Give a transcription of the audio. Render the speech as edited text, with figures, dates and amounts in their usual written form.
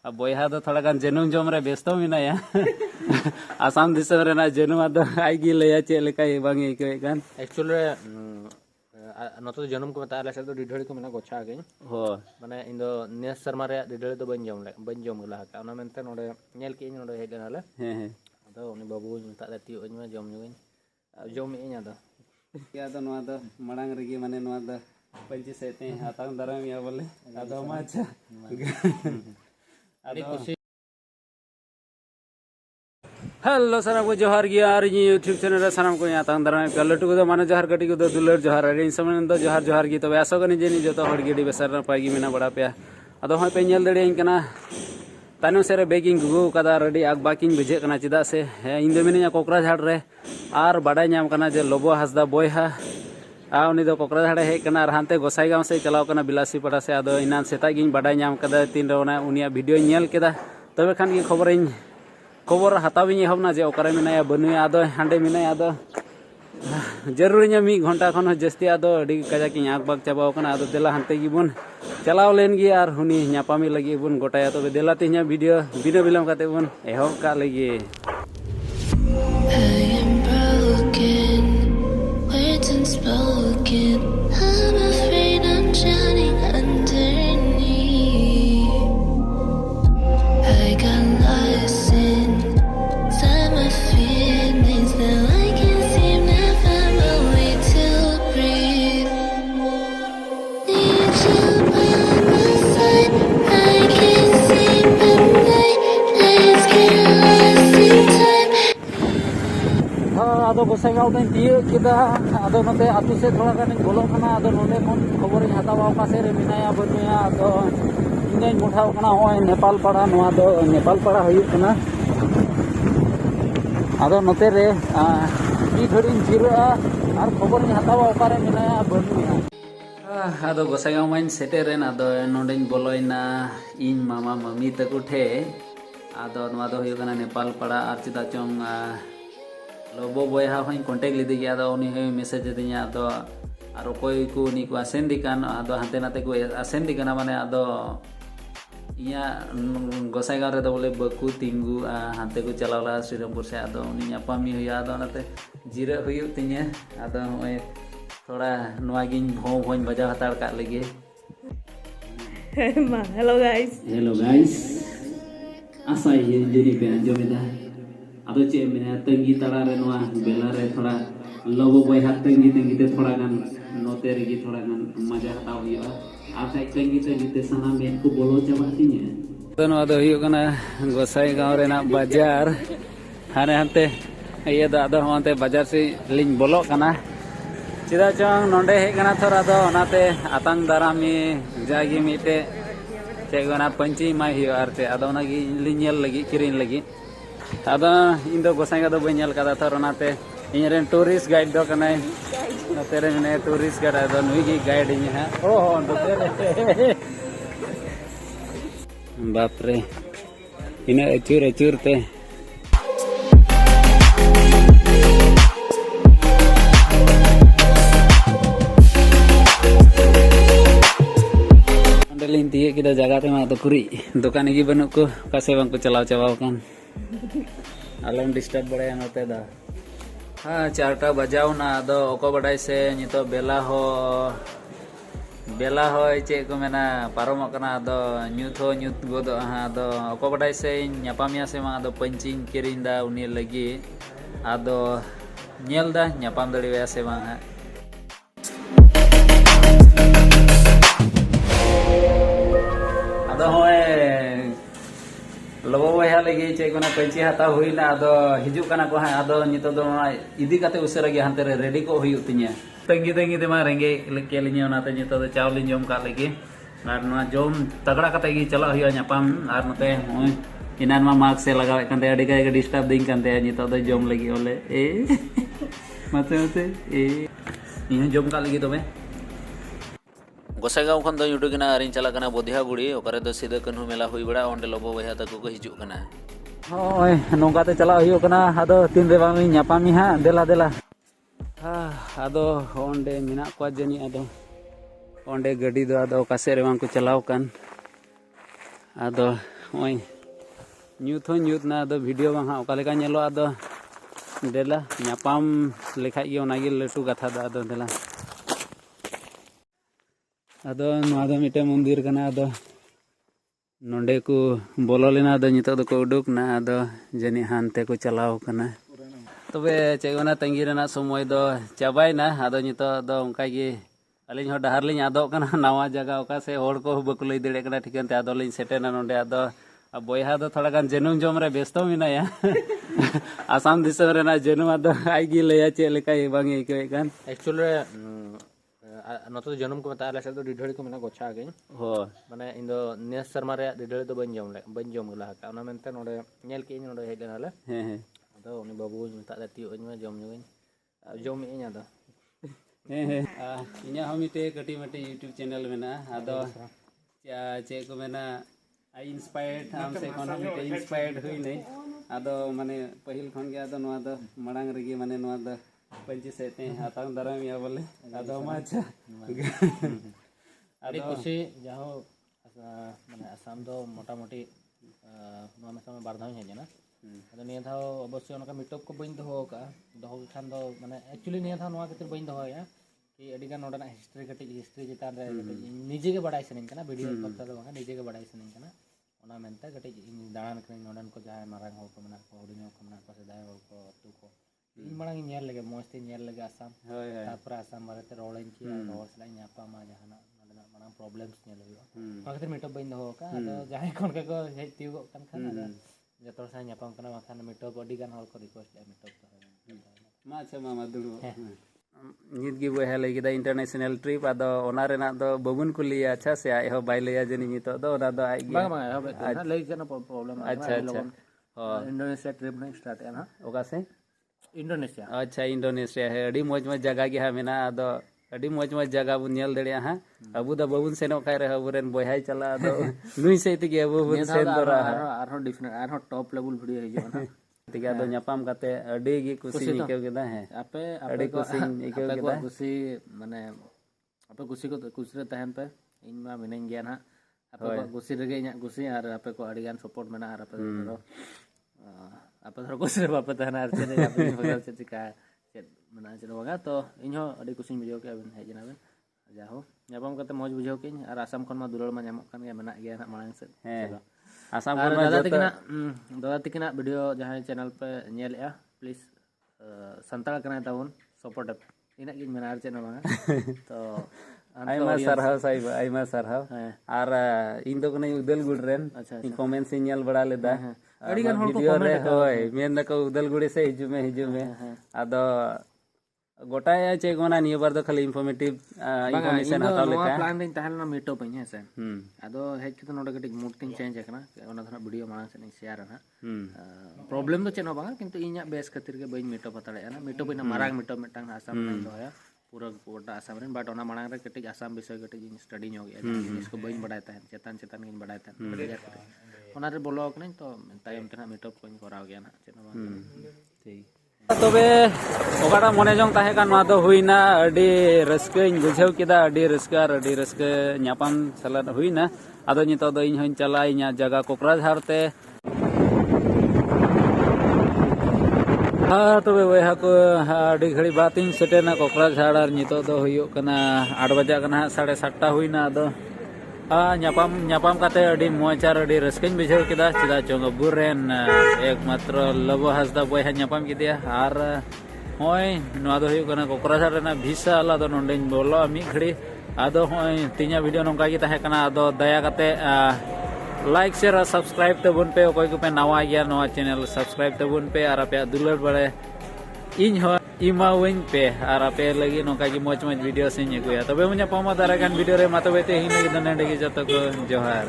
बोया दो थोड़ा गान जेनुम जम रे व्यस्त मेनाया आसाम दिसम रेना जेनुम आदो आइगी लया चे लेका बांग इको गान एक्चुअली नतो जन्म को मता आले से तो डिढड़ी को मेना गोछा गई हो माने इन दो नेस शर्मा रे डिढड़ी तो बन जम गला का ओना मेनते नोडे नेल के इन नोडे हेदनाले हे हे अदो उनी बाबू मता दे तियो इन जम नुइन जम इन अदो क्या तो नवा दो मडांग रगी माने नवा दो पंची सेते हातांग दरम या बोले अदो मा अच्छा हेलो सारा को जोहार गया और यूट्यूब चैनल रे साराम को यहाँ दाराम पे लटू को माने जोहार कटी को दुलर जोहार इन समय दो जोहार जोहार गी तबे आसो कनी जेनी जतो हर गिडी बेसर नपाय गी मेना बड़ा पे अदो होय पे नेल दड़े इनकना तानो सेरे बेगिंग गुगु कदा रेडी आग बाकिंग बुझे कना चिदा से इन दे मिनिया कोकराझाड़ रे आर बाडाय नाम कना जे लोबो हासदा बोयहा आ उनी दो कोकराझाड़ हे कना हानते गोसाईगांव से चलाव कना बिलासी पड़ा से अदो इनान सेता गिन बाडाय नाम कदा तीन रे ओना उनिया वीडियो नेल केदा तबे खान गी खबर हतावी एहबना जे ओकारे मेनाया बनुया आदो हांडे मेनाया आदो जरूर इन 1 घंटा खन जस्ती आदो अडी काजा की आग बाग चाबाव कना आदो देला हानते गिबुन चलाव लेन गी आर हुनी न्यापामी लगी बुन गोटाया तबे देला तिन्या वीडियो बिना बिलम काते बुन एहब का लगी I'm afraid I'm drowning underneath. I got lost inside my feelings. Now I can't seem to find my way to breathe. Need you by my side. I can't sleep at night. Let's get lost in time. आदो गोसाईगांव में दिए किदा आदो नते आतु से थोड़ा गान बोलो कना आदो नोंडे कोन खबर हतावा कासे रे मिनाया बनुया आदो इने मोठाव कना होय नेपाल पाड़ा नोआ दो नेपाल पाड़ा हुई कना आदो नते रे ई घड़ी जिरा आर खबर हतावा ओकारे मिनाया बनुया आदो गोसाईगांव में सेटेरेन आदो नोंडे बोलोइना इन मामा मम्मी तको ठे आदो नोआ दो हुई कना नेपाल पाड़ा आर चिदा चोंग लोबो बोया हई कॉन्टेक्ट लीदी गया तो उनी हई मैसेज दिया तो आरो कोई को नी को आसेन दिकान आदो हाते नाते को आसेन दिकाना माने आदो इया गोसाईगांव रे तो बोले बकु तिंगु हाते को चलावला श्रीरामपुर से आदो उनी न्यापामी हुई आदो नाते जिरा हुई तिnya आदो होय थोड़ा नवागिन भो भोन बजा हतार का लगे हेलो गाइस आशा ये जेनी पे अंजमेदा आदो चे मेना तंगी तड़ा रे नवा बेला रे थोड़ा लोगो बोया तंगी ते थोड़ा गान नोते रे थोड़ा गान मजा हताव हुआ आखा तंगी ते सना मेन को बोलो चाबातिने तो नवा दो हुई कना गोसाईगांव रेना बाजार हाने हाते ये दादो हाते बाजार से लिंग बोलो कना चिदा चंग नोंडे हे कना थोड़ा दो ओनाते आतंग दारामी जागी मिटे चेगना पंची माई हियो आरते आदो नागी लिनेल लगी किरिन लगी आदो इन दो गोसाईगांव दो बညल कदा थर ओनाते इनरेन टूरिस्ट गाइड दो कनाय नते रे ने टूरिस्ट गाइड दो नुई की गाइड इन है ओ हो नते रे बाप रे इन अचूर ते अंडलिन तिये किदा जगह ते मा तो कुरी दुकान की बनु को कासे बांग को चलाव चावाव कान आलम डिस्टर्ब बड़े नते दा हाँ 4टा बजाव ना आदो ओको बडाई से नितो बेला हो चे को मेना पारम कना आदो न्यूथ गोदो हाँ आदो ओको बडाई से न्यापामिया से मा आदो पंचिंग किरिंदा उनी लगी आदो नेल दा न्यापाम दड़िया से मा आदो होय लोबो बोया लगी चे कोना पंची हाता हुईना आदो हिजुक कना को आदो नितो दो इदी काते उसरा गे हानते रेडी को हुई उतिnya तंगी ते मा रेंगे केलिnya ओनाते नितो दो चावल जम का लगी आर नवा जम तगड़ा काते गी चला हुई न्यापाम आर नते होय इनान मा मार्क से लगावे कांते अडी का डिस्टर्ब दिन कांते नितो दो जम लगी ओले ए मते ए इन जम का लगी तबे गोसाईगांव खन दो युडुगिना आरिन चला कना बोधिया गुड़ी ओकरे दो सीधा कन्हु मेला हुई बड़ा ओंडे लोबो बोया तको को हिजुक कना होय नोंगाते चला हुई कना आदो तीन रे बांग न्यापामी हा देला आदो ओंडे मिना को जनी आदो ओंडे गड्डी दो आदो कासे रे बांग को चलाव कान आदो होय ᱧᱩᱛ ᱦᱚᱸ ᱧᱩᱛ ᱱᱟ ᱟᱫᱚ ᱵᱷᱤᱰᱤᱭᱳ ᱵᱟᱝ ᱦᱟᱸᱜ ᱚᱠᱟ ᱞᱮᱠᱟ ᱧᱮᱞᱚᱜᱼᱟ ᱟᱫᱚ ᱫᱮᱞᱟ ᱧᱟᱯᱟᱢ ᱞᱮᱠᱷᱟᱡ ᱜᱮ ᱚᱱᱟᱜᱮ ᱞᱟᱹᱴᱩ ᱠᱟᱛᱷᱟ ᱫᱚ ᱟᱫᱚ ᱫᱮᱞᱟ ᱟᱫᱚ ᱱᱚᱣᱟ ᱫᱚ ᱢᱤᱫᱴᱮᱱ ᱢᱚᱱᱫᱤᱨ ᱠᱟᱱᱟ ᱟᱫᱚ ᱱᱚᱸᱰᱮ ᱠᱚ ᱵᱚᱞᱚ ᱞᱮᱱᱟ ᱟᱫᱚ ᱱᱤᱛᱚᱜ ᱫᱚᱠᱚ ᱩᱰᱩᱠ ᱱᱟ ᱟᱫᱚ ᱡᱟᱹᱱᱤᱡ ᱦᱟᱱᱛᱮ ᱠᱚ ᱪᱟᱞᱟᱣ ᱠᱟᱱᱟ ᱛᱚᱵᱮ ᱪᱮᱫ ᱚᱱᱟ ᱛᱟᱺᱜᱤ ᱨᱮᱱᱟᱜ ᱥᱚᱢᱚᱭ ᱫᱚ ᱪᱟᱵᱟᱭᱱᱟ ᱟᱫᱚ ᱱᱤᱛᱚᱜ ᱫᱚ ᱚᱱᱠᱟᱜᱮ ᱟᱹᱞᱤᱧ ᱦᱚᱸ ᱰᱟᱦᱟᱨ ᱞᱤᱧ ᱟᱫᱚᱜ ᱠᱟᱱᱟ ᱱᱟᱣᱟ ᱡᱟᱭᱜᱟ ᱚᱠᱟ ᱥᱮ ᱦᱚᱲ ᱠᱚ ᱵᱟᱠᱚ ᱞᱟᱹᱭ ᱫᱟᱲᱮᱭᱟᱜ ᱠᱟᱱᱟ ᱴᱷᱤᱠᱟᱹᱱ ᱛᱮ ᱟᱫᱚ ᱞᱤᱧ ᱥᱮᱴᱮᱨᱱᱟ ᱱᱚᱸᱰे ᱟᱫᱚ ᱵᱚᱭᱦᱟ ᱫᱚ ᱛᱷᱚᱲᱟ ᱜᱟᱱ ᱡᱟᱹᱱᱩᱢ ᱡᱚᱢ ᱨᱮ ᱵᱮᱥᱛᱚ ᱢᱮᱱᱟᱭᱟ ᱟᱥᱟᱢ ᱫᱤᱥᱚᱢ ᱨᱮᱱᱟᱜ ᱡᱟᱹᱱᱩᱢ ᱟᱫᱚ ᱟᱡ ᱜᱮ ᱞᱟᱹᱭᱟ ᱪᱮᱫ ᱞᱮᱠᱟ ᱵᱟᱝ ᱟᱹᱭᱠᱟᱹᱣᱮᱫ ᱠᱟᱱ एक्चुअली नोते तो जन्म को मता आले से तो डिढड़ी को मेना गोछा गई ᱦᱳᱭ माने इन दो नेस शर्मा रे डिढड़ी तो बन जम गला का ओना मेनते नोडे नेल के इन नोडे हेज लेनाले ᱦᱮᱸ ᱦᱮᱸ अदो उनी बाबू मता ले तियो इन में जम इन अदो ᱦᱮᱸ ᱦᱮᱸ ᱤᱧᱟᱹᱜ ᱦᱚᱸ ᱢᱤᱫᱴᱮᱡ ᱠᱟᱹᱴᱤᱡ ᱢᱟᱹᱴᱤᱡ ᱤᱭᱩᱴᱩᱵᱽ ᱪᱮᱱᱮᱞ ᱢᱮᱱᱟᱜᱼᱟ ᱟᱫᱚ ᱪᱮᱫ ᱠᱚ ᱢᱮᱱᱟ ᱟᱭ ᱤᱱᱥᱯᱟᱭᱟᱨᱰ ᱟᱢ ᱥᱮ ᱠᱷᱚᱱ ᱦᱚᱸ ᱢᱤᱫᱴᱮᱡ ᱤᱱᱥᱯᱟᱭᱟᱨᱰ ᱦᱩᱭᱱᱟᱹᱧ ᱟᱫᱚ ᱢᱟᱱᱮ ᱯᱟᱹᱦᱤᱞ ᱠᱷᱚᱱ ᱜᱮ ᱟᱫᱚ ᱱᱚᱣᱟ ᱫᱚ ᱢᱟᱲᱟᱝ ᱨᱮᱜᱮ ᱢᱟᱱᱮ ᱱᱚᱣᱟ ᱫᱚ ᱯᱟᱹᱧᱪᱤ ᱥᱮᱫ ᱛᱮ ᱦᱟᱛᱟᱣ ᱫᱟᱨᱟᱢᱮᱭᱟ ᱵᱚᱞᱮ ᱟᱫᱚ ᱢᱟ ᱟᱪᱪᱷᱟ अड़ी खुशी जाहो माने आसाम दो मोटा मोटी नोआ में समय बार धाव हेज ना अदो निया धाव अवश्य उनका मीटअप को बइन दोहो खान दो माने एक्चुअली निया धाव नोआ खातिर बइन दोहोया कि अड़ी गान नोडा हिस्ट्री चितान रे निजे के बड़ाई सनिन कना वीडियो करता दो बांगा निजे के बड़ाई सनिन कना ओना मेनते कटी दाड़ान करें नोडन को जाय मारांग हो को मना को हुडिनो को मना को सेदाय हो को तू को इन मांग नेल लगे मस्ती नेल लगे आसाम ᱦᱳᱭ ᱦᱳᱭ तापर आसाम बारे रोलिंग की रोल सला ᱧᱟᱯᱟ मा जहाना नोडना मांग प्रॉब्लम्स नेल हुयो ओना खातिर मीटअप बइन दोहो का अदो जहाय कोन के को हेज तियो कन खान अदो जतो सा ᱧᱟᱯᱟᱢ kana माखान मीटअप अडी गान हॉल को रिक्वेस्ट ले मीटअप तो मा अच्छा मामा दुड़ू ᱱᱤᱛ ᱜᱮ ᱵᱚᱭᱦᱟ ᱞᱟᱹᱭ ᱠᱮᱫᱟ ᱤᱱᱴᱟᱨᱱᱮᱥᱱᱟᱞ ᱴᱨᱤᱯ ᱟᱫᱚ ᱚᱱᱟ ᱨᱮᱱᱟᱜ ᱫᱚ ᱵᱟᱵᱚᱱ ᱠᱩᱞᱤᱭᱟ ᱟᱪᱪᱷᱟ ᱥᱮ ᱟᱡ ᱦᱚᱸ ᱵᱟᱭ ᱞᱟᱹᱭᱟ ᱡᱟᱹᱱᱤᱡ ᱱᱤᱛᱚᱜ ᱫᱚ ᱚᱱᱟ ᱫᱚ ᱟᱡ ᱜᱮ बांगा बांगा लई जना प्रॉब्लम अच्छा अच्छा इंडोनेशिया ट्रिप नहीं स्टार्ट है ना ओका से इंडोनेशिया अच्छा इंडोनेशिया है अड़ी मौज मौज जगह गे हाँ मेना आदो अड़ी मौज मौज जगह बुन नेल दड़िया हाँ अबु दा बबुन सेनो खाय रहे अबुरेन बयहाय चला आदो नुई से तिगे अबु बुन सेन दरा आरो डिफरेंट आरो टॉप लेवल वीडियो हिजो ना तिगे आदो ᱧᱟᱯᱟᱢ ᱠᱟᱛᱮ ᱟᱹᱰᱤ ᱜᱮ ᱠᱩᱥᱤ ᱟᱹᱭᱠᱟᱹᱣ ᱠᱮᱫᱟ ᱦᱮᱸ आपे ᱟᱹᱰᱤ ᱠᱩᱥᱤ ᱟᱹᱭᱠᱟᱹᱣ आपे को ᱠᱮᱫᱟ खुशी माने आपे खुशी को खुशी रे तहन पे इन मा मिनन गया ना आपे को खुशी रे इना खुशी और आपे को अड़ी गान सपोर्ट मेना और आपे रो आपे रो खुशी रे बापे तहन और चेने आपे होगा से चिका चेत मेना चेन बगा तो इन हो अड़ी खुशी बुझाव के अबन हेज नाबेन जाहो ᱧᱟᱯᱟᱢ कते मौज बुझाव के और आसाम खन मा दुलड़ मा ᱧᱟᱢᱚᱜ ᱠᱟᱱ ᱜᱮ ᱢᱮᱱᱟᱜ ᱜᱮᱭᱟ ᱱᱟ ᱢᱟᱲᱟᱝ ᱥᱮᱫ ᱦᱮᱸ आसाम और ᱠᱷᱚᱱ दादा तिकिना वीडियो जहां चैनल पे नेलया प्लीज संताल कना ताबन सपोर्ट इना गिन मेना आर चैनल मा तो आइमा सरहाव साइब आइमा सरहाव और इन दो कने उदलगुड़ रेन अच्छा इन कमेंट्स इन नेल बड़ा लेदा अड़ी गान हॉल को वीडियो रे कमेंट होय मेन दको उदलगुड़ी से हिजु में आदो गोटाय चे गोना निय बार दो खाली इंफॉर्मेटिव इंफॉर्मेशन हताव लेका प्लान दिन तहलना मीटअप इन है से आदो हेज के नोडे कटिक मूड थिंग चेंज एकना ओना धना वीडियो मांग से शेयर ना प्रॉब्लम तो चेनो बांगा किंतु इnya बेस खातिर के बइन मीटअप हताड़े ना मीटअप इन मारांग मीटअप मेटांग आसाम में दोया पूरा गोटा आसाम रेन बाट ओना मांग रे कटिक आसाम विषय कटिक स्टडी ᱧᱚᱜ गया इसको बइन बडाय तहन चेतन चेतन गिन बडाय तहन ओना रे बोलो कने तो तायम तना मीटअप कोइन कराव गया ना चेनो बांगा ठीक तबे ओकाटा मने जंग ताहे कान मा दो हुइना अडी रस्कैኝ बुझाव केदा अडी रस्का ᱧᱟᱯᱟᱢ चला हुइना आदो नितो दो इन हन चला इना जगह कोकराझार ते तबे वहा को अडी घड़ी बात इन सेटेना कोकराझार और नितो दो हुयो कना 8 बजे कना 7:30 हुइना आदो ᱧᱟᱯᱟᱢ ᱠᱟᱛᱮ ᱟᱹᱰᱤ ᱢᱚᱡᱽ ᱟᱨ ᱟᱹᱰᱤ ᱨᱟᱹᱥᱠᱟᱹᱧ ᱵᱩᱡᱷᱟᱹᱣ ᱠᱮᱫᱟ ᱪᱮᱫᱟᱜ ᱪᱚᱝ ᱟᱵᱚᱨᱮᱱ ᱮᱠᱢᱟᱛᱨᱚ ᱞᱚᱵᱚ ᱦᱟᱸᱥᱫᱟ ᱵᱚᱭᱦᱟ ᱧᱟᱯᱟᱢ ᱠᱮᱫᱮᱭᱟ ᱟᱨ ᱦᱚᱸᱭ ᱱᱚᱣᱟ ᱫᱚ ᱦᱩᱭᱩᱜ ᱠᱟᱱᱟ ᱠᱳᱠᱨᱟझᱟᱨ ᱨᱮᱱᱟᱜ ᱵᱷᱤᱥᱟ ᱟᱞᱟᱫᱚ ᱱᱚᱸᱰᱮᱧ ᱵᱚᱞᱚᱜᱼᱟ ᱢᱤᱫ ᱜᱷᱟᱹᱲᱤ ᱟᱫᱚ ᱦᱚᱸᱭ ᱛᱤᱧᱟᱹᱜ ᱵᱷᱤᱰᱤᱭᱳ ᱱᱚᱝᱠᱟ ᱜᱮ ᱛᱟᱦᱮᱸ ᱠᱟᱱᱟ ᱟᱫᱚ ᱫᱟᱭᱟ ᱠᱟᱛᱮ लाइक शेयर और सब्सक्राइब तबन पे अकय को पे नवा गया नवा चैनल सब्सक्राइब तबन पे और आपे दुलड़ बड़े इन हो इमावइन पे और आपे लगी नोका की मौज मौज वीडियो से अगुया तबे मुझे पामा दारा गान वीडियो रे मा तबे ते हिन लगी दने जतो को जोहार।